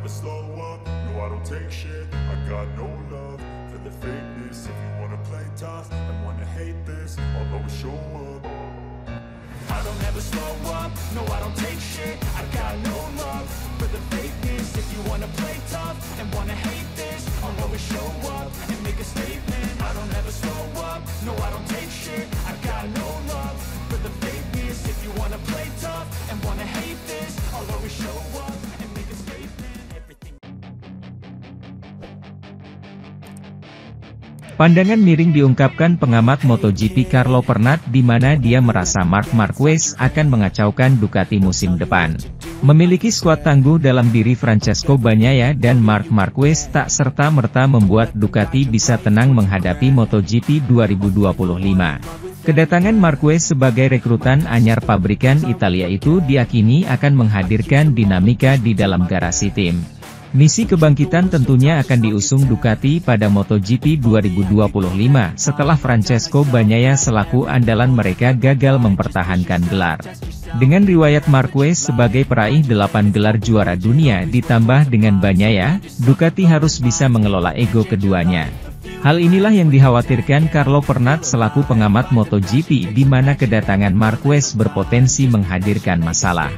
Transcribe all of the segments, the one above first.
never slow up, no I don't take shit. I got no love for the fakeness. If you wanna play tough and wanna hate this, I'll always show up. I don't ever slow up, no I don't take shit. I got no love for the fakeness. If you wanna play tough and wanna hate this, I'll always show up and make a statement. I don't ever slow up, no I don't take shit. I got no love for the fakeness. If you wanna play tough and wanna hate this, I'll always show up and make a statement. Everything. Pandangan miring diungkapkan pengamat MotoGP Carlo Pernat di mana dia merasa Marc Marquez akan mengacaukan Ducati musim depan. Memiliki skuad tangguh dalam diri Francesco Bagnaia dan Marc Marquez tak serta-merta membuat Ducati bisa tenang menghadapi MotoGP 2025. Kedatangan Marquez sebagai rekrutan anyar pabrikan Italia itu diyakini akan menghadirkan dinamika di dalam garasi tim. Misi kebangkitan tentunya akan diusung Ducati pada MotoGP 2025 setelah Francesco Bagnaia selaku andalan mereka gagal mempertahankan gelar. Dengan riwayat Marquez sebagai peraih 8 gelar juara dunia ditambah dengan Bagnaia, Ducati harus bisa mengelola ego keduanya. Hal inilah yang dikhawatirkan Carlo Pernat selaku pengamat MotoGP di mana kedatangan Marquez berpotensi menghadirkan masalah.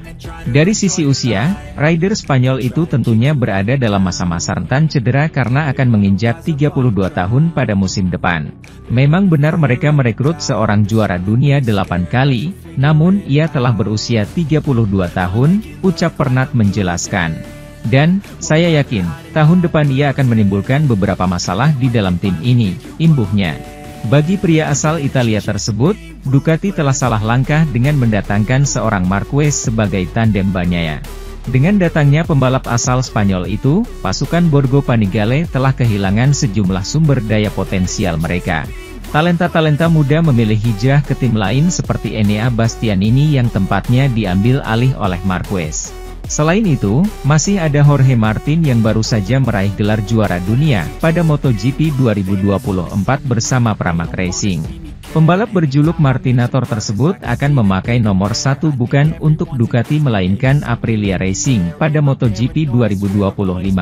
Dari sisi usia, rider Spanyol itu tentunya berada dalam masa-masa rentan cedera karena akan menginjak 32 tahun pada musim depan. Memang benar mereka merekrut seorang juara dunia 8 kali, namun ia telah berusia 32 tahun, ucap Pernat menjelaskan. Dan, saya yakin, tahun depan ia akan menimbulkan beberapa masalah di dalam tim ini, imbuhnya. Bagi pria asal Italia tersebut, Ducati telah salah langkah dengan mendatangkan seorang Marquez sebagai tandem Bagnaia. Dengan datangnya pembalap asal Spanyol itu, pasukan Borgo Panigale telah kehilangan sejumlah sumber daya potensial mereka. Talenta-talenta muda memilih hijrah ke tim lain seperti Enea Bastianini yang tempatnya diambil alih oleh Marquez. Selain itu, masih ada Jorge Martin yang baru saja meraih gelar juara dunia pada MotoGP 2024 bersama Pramac Racing. Pembalap berjuluk Martinator tersebut akan memakai nomor 1 bukan untuk Ducati melainkan Aprilia Racing pada MotoGP 2025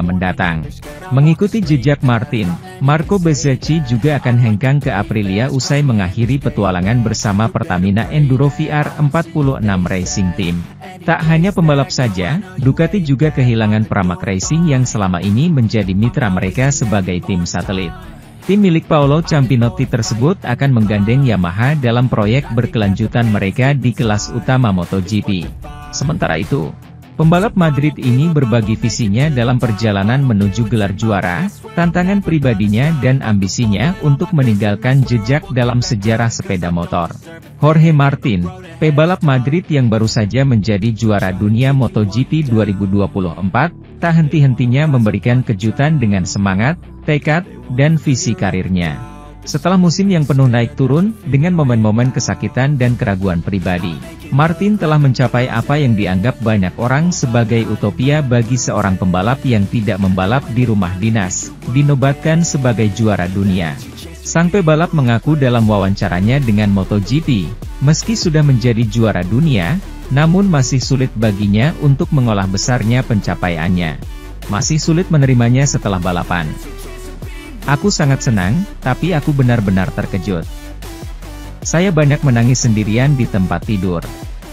mendatang. Mengikuti jejak Martin, Marco Bezzecchi juga akan hengkang ke Aprilia usai mengakhiri petualangan bersama Pertamina Enduro VR46 Racing Team. Tak hanya pembalap saja, Ducati juga kehilangan Pramac Racing yang selama ini menjadi mitra mereka sebagai tim satelit. Tim milik Paolo Campinotti tersebut akan menggandeng Yamaha dalam proyek berkelanjutan mereka di kelas utama MotoGP. Sementara itu, pembalap Madrid ini berbagi visinya dalam perjalanan menuju gelar juara, tantangan pribadinya dan ambisinya untuk meninggalkan jejak dalam sejarah sepeda motor. Jorge Martin, pebalap Madrid yang baru saja menjadi juara dunia MotoGP 2024, tak henti-hentinya memberikan kejutan dengan semangat, tekad, dan visi karirnya. Setelah musim yang penuh naik turun, dengan momen-momen kesakitan dan keraguan pribadi, Martin telah mencapai apa yang dianggap banyak orang sebagai utopia bagi seorang pembalap yang tidak membalap di rumah dinas, dinobatkan sebagai juara dunia. Sang pebalap mengaku dalam wawancaranya dengan MotoGP, meski sudah menjadi juara dunia, namun masih sulit baginya untuk mengolah besarnya pencapaiannya. Masih sulit menerimanya setelah balapan. Aku sangat senang, tapi aku benar-benar terkejut. Saya banyak menangis sendirian di tempat tidur.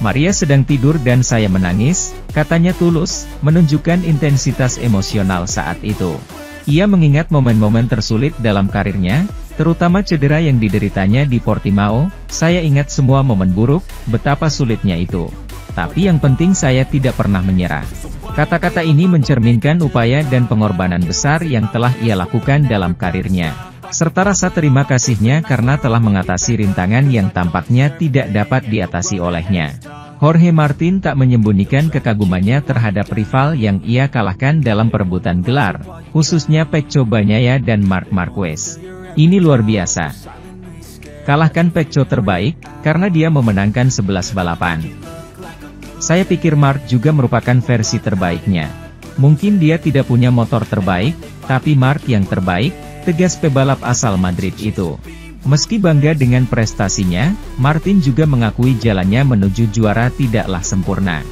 Maria sedang tidur dan saya menangis, katanya tulus, menunjukkan intensitas emosional saat itu. Ia mengingat momen-momen tersulit dalam karirnya, terutama cedera yang dideritanya di Portimao. Saya ingat semua momen buruk, betapa sulitnya itu. Tapi yang penting saya tidak pernah menyerah. Kata-kata ini mencerminkan upaya dan pengorbanan besar yang telah ia lakukan dalam karirnya, serta rasa terima kasihnya karena telah mengatasi rintangan yang tampaknya tidak dapat diatasi olehnya. Jorge Martin tak menyembunyikan kekagumannya terhadap rival yang ia kalahkan dalam perebutan gelar, khususnya Pecco Bagnaia dan Marc Marquez. Ini luar biasa. Kalahkan Pecco terbaik, karena dia memenangkan 11 balapan. Saya pikir Marc juga merupakan versi terbaiknya. Mungkin dia tidak punya motor terbaik, tapi Marc yang terbaik, tegas pebalap asal Madrid itu. Meski bangga dengan prestasinya, Martin juga mengakui jalannya menuju juara tidaklah sempurna.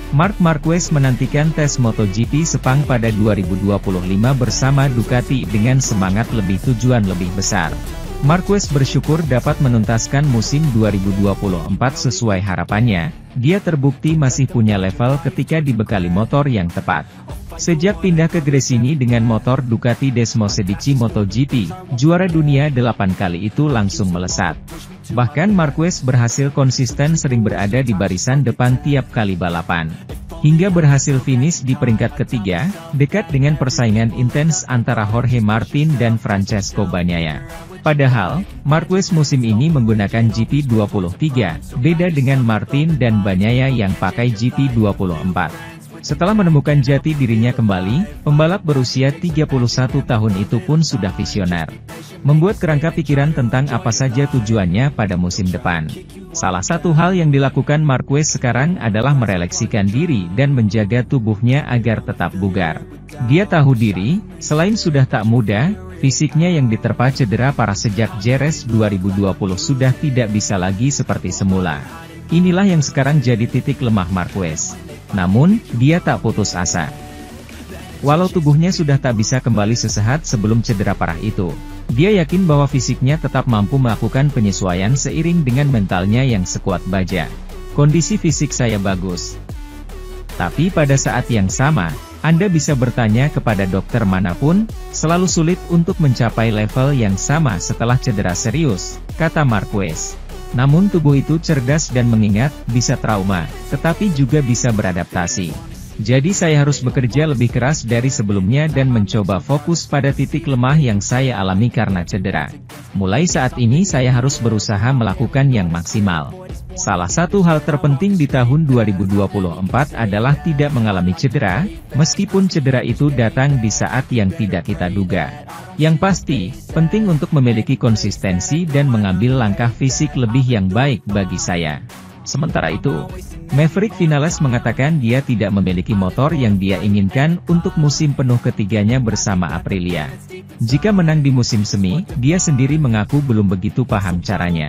Marc Marquez menantikan tes MotoGP Sepang pada 2025 bersama Ducati dengan semangat tujuan lebih besar. Marquez bersyukur dapat menuntaskan musim 2024 sesuai harapannya. Dia terbukti masih punya level ketika dibekali motor yang tepat. Sejak pindah ke Gresini dengan motor Ducati Desmosedici MotoGP, juara dunia 8 kali itu langsung melesat. Bahkan Marquez berhasil konsisten sering berada di barisan depan tiap kali balapan. Hingga berhasil finish di peringkat ketiga, dekat dengan persaingan intens antara Jorge Martin dan Francesco Bagnaia. Padahal, Marquez musim ini menggunakan GP23, beda dengan Martin dan Bagnaia yang pakai GP24. Setelah menemukan jati dirinya kembali, pembalap berusia 31 tahun itu pun sudah visioner. Membuat kerangka pikiran tentang apa saja tujuannya pada musim depan. Salah satu hal yang dilakukan Marquez sekarang adalah mereleksikan diri dan menjaga tubuhnya agar tetap bugar. Dia tahu diri, selain sudah tak muda, fisiknya yang diterpa cedera parah sejak Jerez 2020 sudah tidak bisa lagi seperti semula. Inilah yang sekarang jadi titik lemah Marquez. Namun, dia tak putus asa. Walau tubuhnya sudah tak bisa kembali sesehat sebelum cedera parah itu, dia yakin bahwa fisiknya tetap mampu melakukan penyesuaian seiring dengan mentalnya yang sekuat baja. Kondisi fisik saya bagus. Tapi pada saat yang sama, Anda bisa bertanya kepada dokter manapun, selalu sulit untuk mencapai level yang sama setelah cedera serius, kata Marquez. Namun tubuh itu cerdas dan mengingat, bisa trauma, tetapi juga bisa beradaptasi. Jadi saya harus bekerja lebih keras dari sebelumnya dan mencoba fokus pada titik lemah yang saya alami karena cedera. Mulai saat ini saya harus berusaha melakukan yang maksimal. Salah satu hal terpenting di tahun 2024 adalah tidak mengalami cedera, meskipun cedera itu datang di saat yang tidak kita duga. Yang pasti, penting untuk memiliki konsistensi dan mengambil langkah fisik lebih yang baik bagi saya. Sementara itu, Maverick Vinales mengatakan dia tidak memiliki motor yang dia inginkan untuk musim penuh ketiganya bersama Aprilia. Jika menang di musim semi, dia sendiri mengaku belum begitu paham caranya.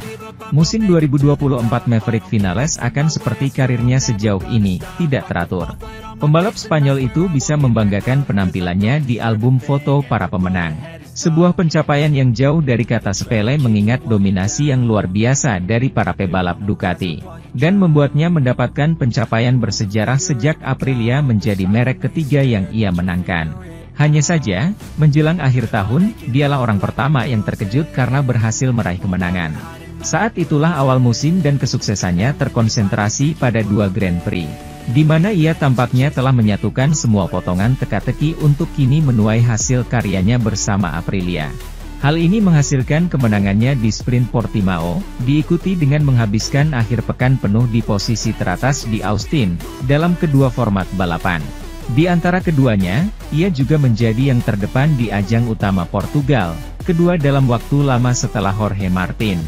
Musim 2024 Maverick Vinales akan seperti karirnya sejauh ini, tidak teratur. Pembalap Spanyol itu bisa membanggakan penampilannya di album foto para pemenang. Sebuah pencapaian yang jauh dari kata sepele mengingat dominasi yang luar biasa dari para pebalap Ducati. Dan membuatnya mendapatkan pencapaian bersejarah sejak Aprilia menjadi merek ketiga yang ia menangkan. Hanya saja, menjelang akhir tahun, dialah orang pertama yang terkejut karena berhasil meraih kemenangan. Saat itulah awal musim dan kesuksesannya terkonsentrasi pada 2 Grand Prix, di mana ia tampaknya telah menyatukan semua potongan teka-teki untuk kini menuai hasil karyanya bersama Aprilia. Hal ini menghasilkan kemenangannya di sprint Portimao, diikuti dengan menghabiskan akhir pekan penuh di posisi teratas di Austin, dalam kedua format balapan. Di antara keduanya, ia juga menjadi yang terdepan di ajang utama Portugal, kedua dalam waktu lama setelah Jorge Martin.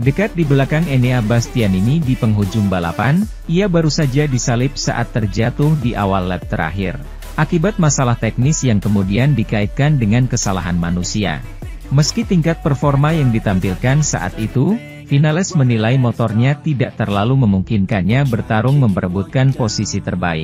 Dekat di belakang Enea Bastianini di penghujung balapan, ia baru saja disalip saat terjatuh di awal lap terakhir, akibat masalah teknis yang kemudian dikaitkan dengan kesalahan manusia. Meski tingkat performa yang ditampilkan saat itu, Vinales menilai motornya tidak terlalu memungkinkannya bertarung memperebutkan posisi terbaik.